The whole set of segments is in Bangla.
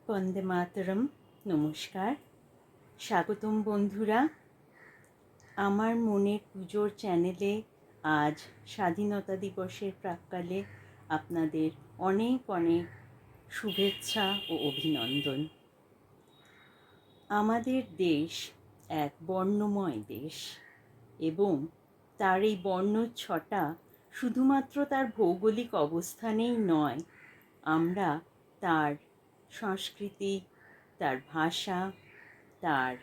বন্দে মাতরম। নমস্কার, স্বাগতম বন্ধুরা। আমার মনের পুজোর চ্যানেলে আজ স্বাধীনতা দিবসের প্রাক্কালে আপনাদের অনেক অনেক শুভেচ্ছা ও অভিনন্দন। আমাদের দেশ এক বর্ণময় দেশ এবং তার এই বর্ণচ্ছটা শুধুমাত্র তার ভৌগোলিক অবস্থানেই নয়, আমরা তার সংস্কৃতি, তার ভাষা, তার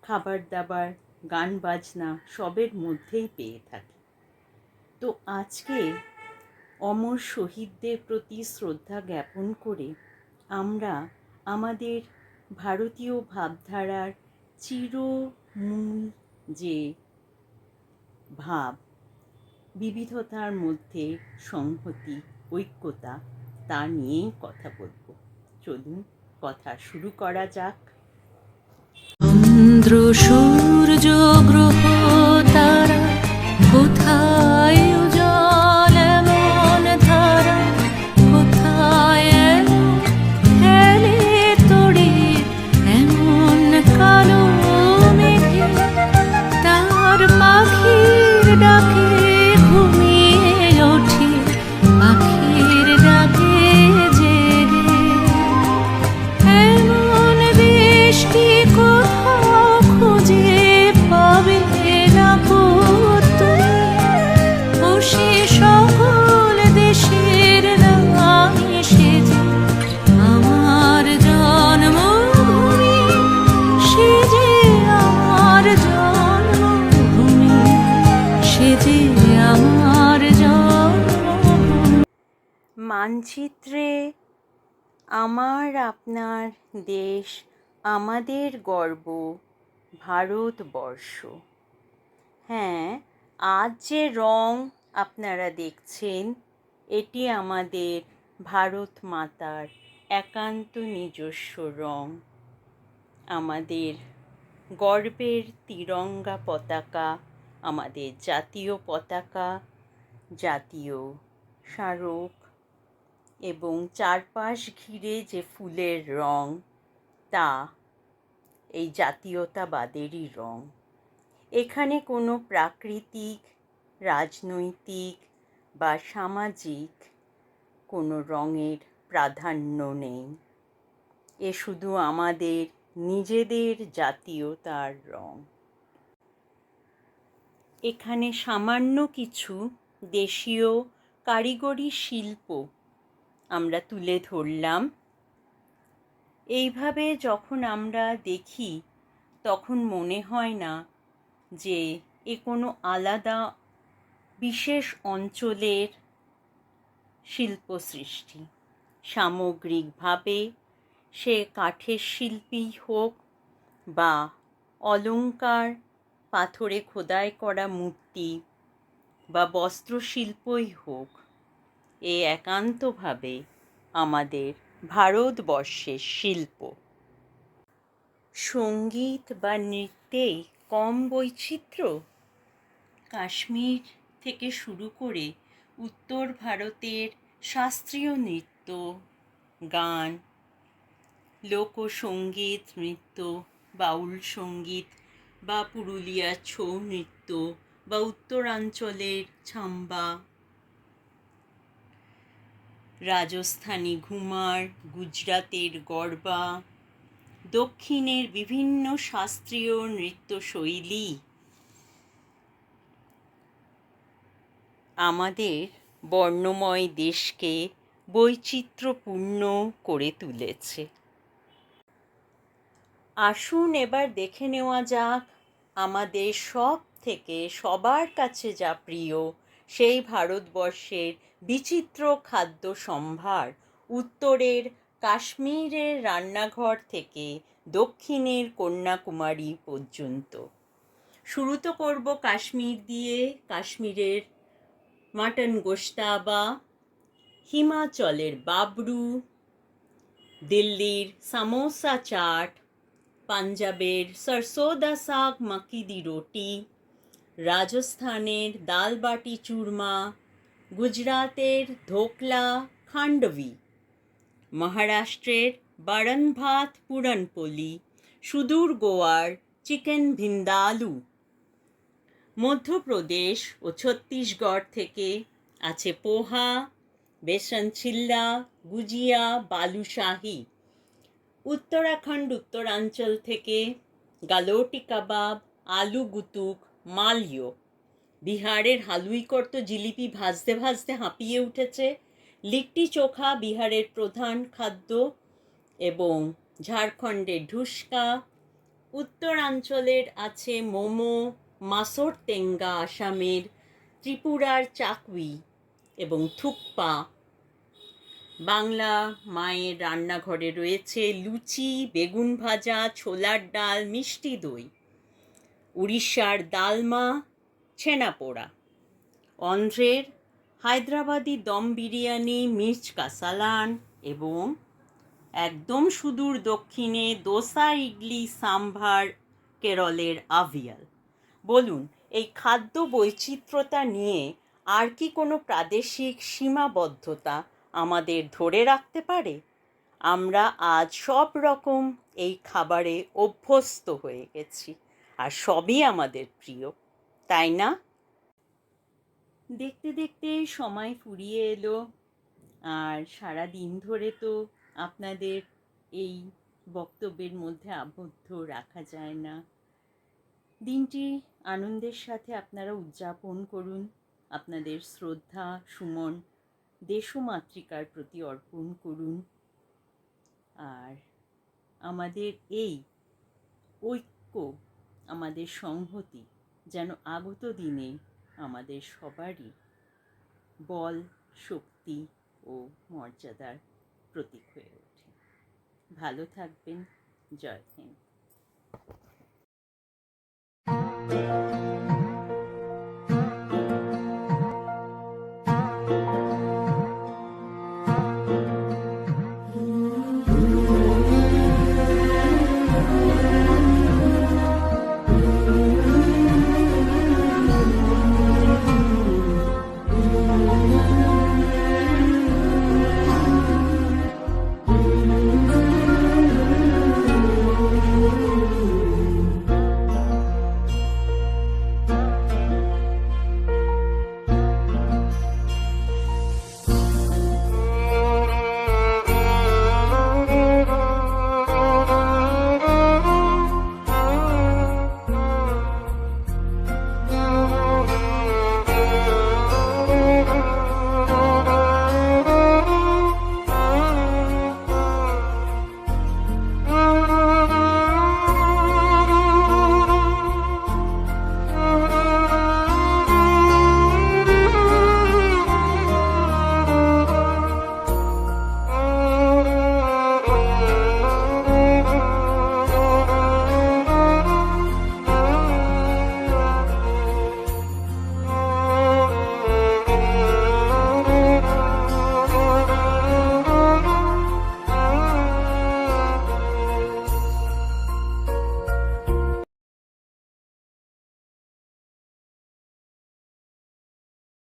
খাবার দাবার, গান বাজনা সবের মধ্যেই পেয়ে থাকি। তো আজকে অমর শহীদদের প্রতি শ্রদ্ধা জ্ঞাপন করে আমরা আমাদের ভারতীয় ভাবধারার চিরমূল যে ভাব, বিবিধতার মধ্যে সংহতি, ঐক্যতা, তা নিয়েই কথা বলবো। চলুন কথা শুরু করা যাক। চন্দ্র সূর্য গ্রহ তারা কোথায় উজ্জ্বল এমন ধারা, কোথায় এলো খেলে তড়িৎ এমন কালো মেঘে, তার পাখির ডাকে ঘুমিয়ে ওঠে, পাখির ডাকে জেগে এমন বৃষ্টি কোথাও খুঁজে পাবে না তুমি, ও সে সকল দেশের রানী সেজে আমার জন্মভূমি, সেজে আমার জন্মভূমি, সেজে আমার জন্মভূমি। মানচিত্রে আমার আপনার দেশ, আমাদের গর্ব ভারতবর্ষ। হ্যাঁ, আজ যে রং আপনারা দেখছেন, এটি আমাদের ভারত মাতার একান্ত নিজস্ব রং। আমাদের গর্বের তিরঙ্গা পতাকা, আমাদের জাতীয় পতাকা, জাতীয় স্মারক এবং চারপাশ ঘিরে যে ফুলের রং, তা এই জাতীয়তাবাদেরই রং। এখানে কোনো প্রাকৃতিক, রাজনৈতিক বা সামাজিক কোনো রঙের প্রাধান্য নেই। এ শুধু আমাদের নিজেদের জাতীয়তার রং। এখানে সামান্য কিছু দেশীয় কারিগরি শিল্প আমরা তুলে ধরলাম। এইভাবে যখন আমরা দেখি, তখন মনে হয় না যে এ কোনো আলাদা বিশেষ অঞ্চলের শিল্প সৃষ্টি। সামগ্রিকভাবে সে কাঠের শিল্পী হোক বা অলংকার, পাথরে খোদাই করা মূর্তি বা বস্ত্রশিল্পই হোক, এ একান্তভাবে আমাদের ভারতবর্ষের শিল্প। সঙ্গীত বা নৃত্যেই কম বৈচিত্র্য? কাশ্মীর থেকে শুরু করে উত্তর ভারতের শাস্ত্রীয় নৃত্য, গান, লোকসঙ্গীত, নৃত্য, বাউল সঙ্গীত বা পুরুলিয়ার ছৌ নৃত্য বা উত্তরাঞ্চলের ছাম্বা, রাজস্থানী ঘুমার, গুজরাটের গরবা, দক্ষিণের বিভিন্ন শাস্ত্রীয় নৃত্যশৈলী আমাদের বর্ণময় দেশকে বৈচিত্র্যপূর্ণ করে তুলেছে। আসুন এবার দেখে নেওয়া যাক আমাদের সবার কাছে যা প্রিয়, সেই ভারতবর্ষের বিচিত্র খাদ্য সম্ভার, উত্তরের কাশ্মীরের রান্নাঘর থেকে দক্ষিণের কন্যাকুমারী পর্যন্ত। শুরু তো করব কাশ্মীর দিয়ে। কাশ্মীরের মাটন গোশতাবা, হিমাচলের বাবরু, দিল্লির সামোসা চাট, পাঞ্জাবের সরসোঁ দা সাগ মাক্কি দি রুটি, রাজস্থানের দাল বাটি চূরমা, গুজরাতের ধোকলা খান্ডভি, মহারাষ্ট্রের বারন ভাত পুরনপোলি, সুদূর গোয়ার চিকেন ভিন্দালু। মধ্যপ্রদেশ ও ছত্তিশগড় থেকে আছে পোহা, বেসন চিল্লা, গুজিয়া, বালুশাহি। উত্তরাখণ্ড উত্তরাঞ্চল থেকে গালোটি কাবাব, আলু গুতুক, মালিয়। বিহারের হালুইকর তো জিলিপি ভাজতে ভাজতে হাঁপিয়ে উঠেছে। লিট্টি চোখা বিহারের প্রধান খাদ্য, এবং ঝাড়খণ্ডের ঢুসকা। উত্তরাঞ্চলের আছে মোমো, মাসোর টেঙ্গা আসামের, ত্রিপুরার চাকউই এবং থুকপা। বাংলা মায়ের রান্নাঘরে রয়েছে লুচি, বেগুন ভাজা, ছোলার ডাল, মিষ্টি দই। উড়িষ্যার ডালমা, ছেনাপোড়া। অন্ধ্রের হায়দ্রাবাদি দম বিরিয়ানি, মির্চ কাসালান, এবং একদম সুদূর দক্ষিণে দোসা, ইডলি, সাম্ভার, কেরলের আভিয়াল। বলুন, এই খাদ্য বৈচিত্র্যতা নিয়ে আর কি কোনো প্রাদেশিক সীমাবদ্ধতা আমাদের ধরে রাখতে পারে? আমরা আজ সব রকম এই খাবারে অভ্যস্ত হয়ে গেছি, আর সবই আমাদের প্রিয়, তাই না? দেখতে দেখতে সময় ফুরিয়ে এলো, আর সারা দিন ধরে তো আপনাদের এই বক্তব্যের মধ্যে আবদ্ধ রাখা যায় না। দিনটি আনন্দের সাথে আপনারা উদযাপন করুন। আপনাদের শ্রদ্ধা সুমন দেশমাতৃকার প্রতি অর্পণ করুন। আর আমাদের এই ঐক্য, আমাদের সংহতি যেন আগত দিনে আমাদের সবারই বল, শক্তি ও মর্যাদার প্রতীক হয়ে ওঠে। ভালো থাকবেন। জয় হিন্দ।